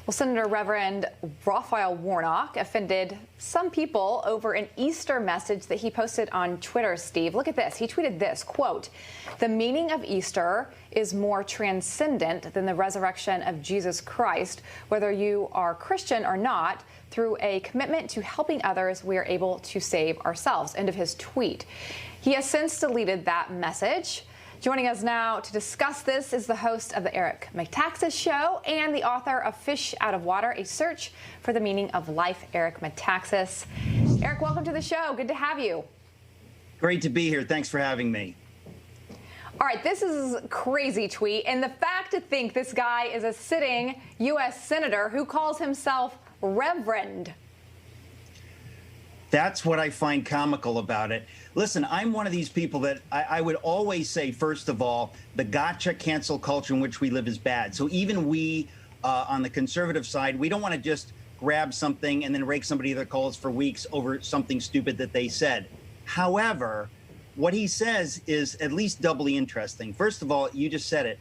Well, Senator Reverend Raphael Warnock offended some people over an Easter message that he posted on Twitter, Steve. Look at this. He tweeted this, quote, "The meaning of Easter is more transcendent than the resurrection of Jesus Christ. Whether you are Christian or not, through a commitment to helping others, we are able to save ourselves." End of his tweet. He has since deleted that message. Joining us now to discuss this is the host of the Metaxas Show and the author of Fish Out of Water, A Search for the Meaning of Life, Eric Metaxas. Eric, welcome to the show. Good to have you. Great to be here. Thanks for having me. All right, this is a crazy tweet. And the fact to think this guy is a sitting U.S. senator who calls himself Reverend. That's what I find comical about it. Listen, I'm one of these people that I would always say, first of all, the gotcha cancel culture in which we live is bad. So even we on the conservative side, we don't want to just grab something and then rake somebody that calls for weeks over something stupid that they said. However, what he says is at least doubly interesting. First of all, you just said it.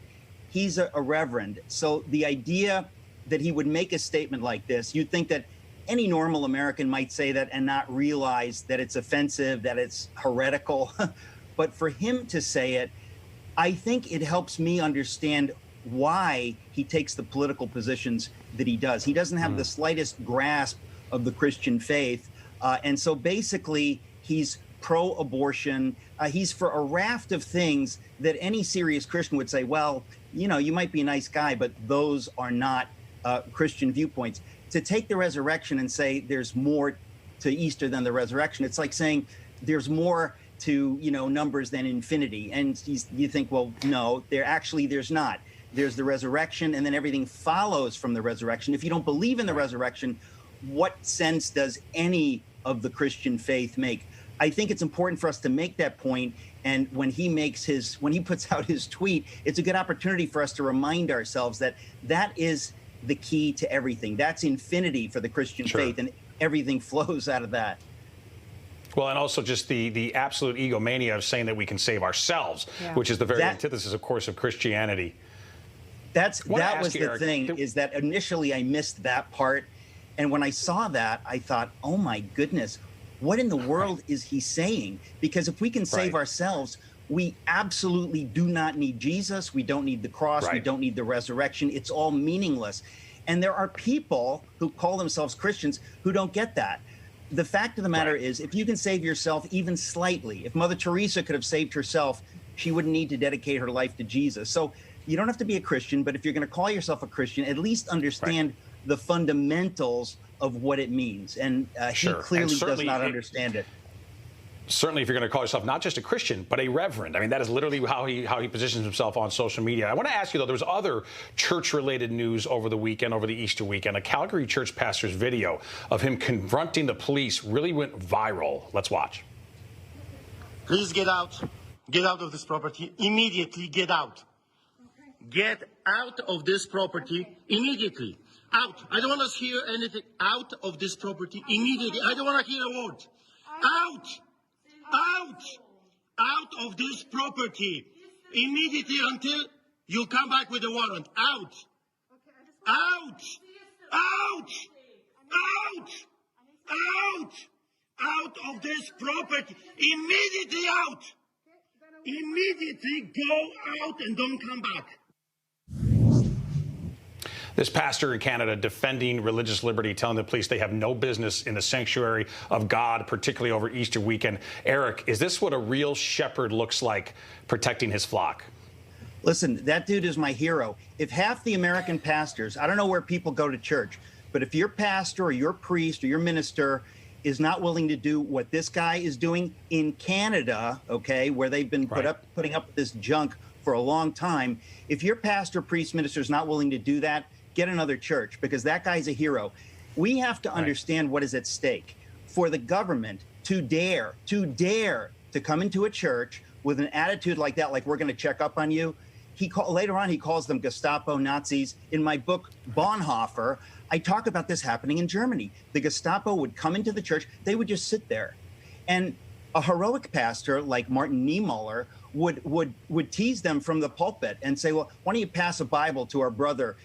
He's a reverend. So the idea that he would make a statement like this, you'd think that any normal American might say that and not realize that it's offensive, that it's heretical. But for him to say it, I think it helps me understand why he takes the political positions that he does. He doesn't have the slightest grasp of the Christian faith. And so basically, he's pro-abortion. He's for a raft of things that any serious Christian would say, well, you know, you might be a nice guy, but those are not Christian viewpoints. To take the resurrection and say there's more to Easter than the resurrection, it's like saying there's more to, you know, numbers than infinity. And you think, well, no, there's not. There's the resurrection, and then everything follows from the resurrection. If you don't believe in the resurrection, what sense does any of the Christian faith make? I think it's important for us to make that point. And when he puts out his tweet, it's a good opportunity for us to remind ourselves that that is the key to everything. That's infinity for the Christian faith, and everything flows out of that. Well, and also just the absolute egomania of saying that we can save ourselves, which is the very antithesis, of course, of Christianity. That was the Eric, thing, is that initially I missed that part. And when I saw that, I thought, oh my goodness, what in the world is he saying? Because if we can save ourselves, we absolutely do not need Jesus. We don't need the cross. We don't need the resurrection. It's all meaningless. And there are people who call themselves Christians who don't get that. The fact of the matter is, if you can save yourself even slightly, if Mother Teresa could have saved herself, she wouldn't need to dedicate her life to Jesus. So you don't have to be a Christian, but if you're going to call yourself a Christian, at least understand the fundamentals of what it means. And he clearly does not understand it. Certainly, if you're going to call yourself not just a Christian, but a reverend. I mean, that is literally how he positions himself on social media. I want to ask you, though, there was other church-related news over the weekend, over the Easter weekend. A Calgary church pastor's video of him confronting the police really went viral. Let's watch. Please get out. Get out of this property. Immediately get out. Get out of this property immediately. Out. I don't want to hear anything. Out of this property immediately. I don't want to hear a word. Out. Out! Out of this property immediately until you come back with a warrant. Out! Out! Out! Out! Out! Out of this property immediately out! Immediately go out and don't come back. This pastor in Canada defending religious liberty, telling the police they have no business in the sanctuary of God, particularly over Easter weekend. Eric, is this what a real shepherd looks like protecting his flock? Listen, that dude is my hero. If half the American pastors, I don't know where people go to church, but if your pastor or your priest or your minister is not willing to do what this guy is doing in Canada, okay, where they've been putting up with this junk for a long time, if your pastor, priest, minister is not willing to do that, get another church, because that guy's a hero. We have to understand what is at stake. For the government to dare to come into a church with an attitude like that, like we're going to check up on you. Later on, he calls them Gestapo Nazis. In my book, Bonhoeffer, I talk about this happening in Germany. The Gestapo would come into the church. They would just sit there. And a heroic pastor like Martin Niemöller would tease them from the pulpit and say, well, why don't you pass a Bible to our brother,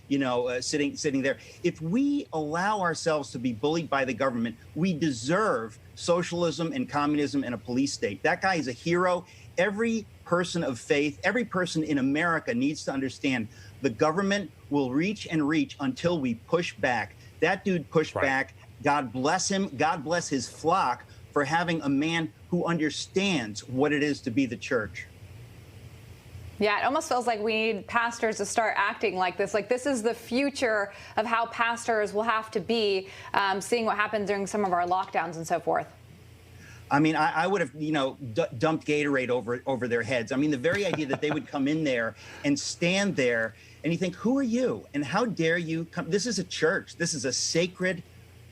sitting there. If we allow ourselves to be bullied by the government, we deserve socialism and communism and a police state. That guy is a hero. Every person of faith, every person in America needs to understand the government will reach and reach until we push back. That dude pushed back. God bless him. God bless his flock for having a man who understands what it is to be the church. Yeah, it almost feels like we need pastors to start acting like this. Like this is the future of how pastors will have to be, seeing what happens during some of our lockdowns and so forth. I mean, I would have, dumped Gatorade over their heads. I mean, the very idea that they would come in there and stand there and you think, who are you? And how dare you come? This is a church. This is a sacred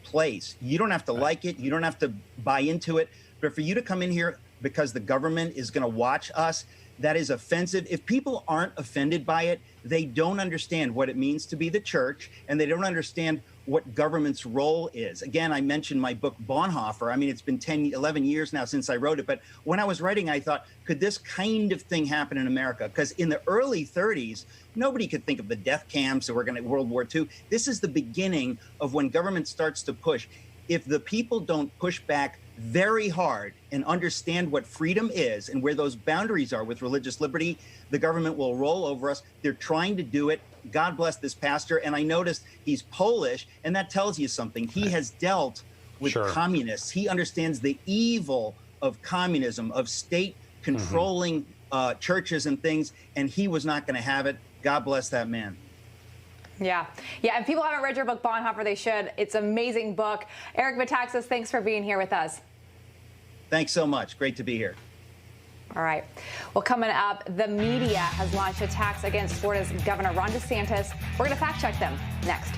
place. You don't have to like it. You don't have to buy into it. But for you to come in here because the government is going to watch us, that is offensive. If people aren't offended by it, they don't understand what it means to be the church, and they don't understand what government's role is. Again, I mentioned my book, Bonhoeffer. I mean, it's been 11 years now since I wrote it. But when I was writing, I thought, could this kind of thing happen in America? Because in the early 30s, nobody could think of the death camps or World War II. This is the beginning of when government starts to push. If the people don't push back very hard and understand what freedom is and where those boundaries are with religious liberty, the government will roll over us. They're trying to do it. God bless this pastor. And I noticed he's Polish, and that tells you something. He has dealt with communists. He understands the evil of communism, of state controlling churches and things, and he was not going to have it. God bless that man. Yeah. If people haven't read your book, Bonhoeffer, they should. It's an amazing book. Eric Metaxas, thanks for being here with us. Thanks so much. Great to be here. All right. Well, coming up, the media has launched attacks against Florida's Governor Ron DeSantis. We're going to fact check them next.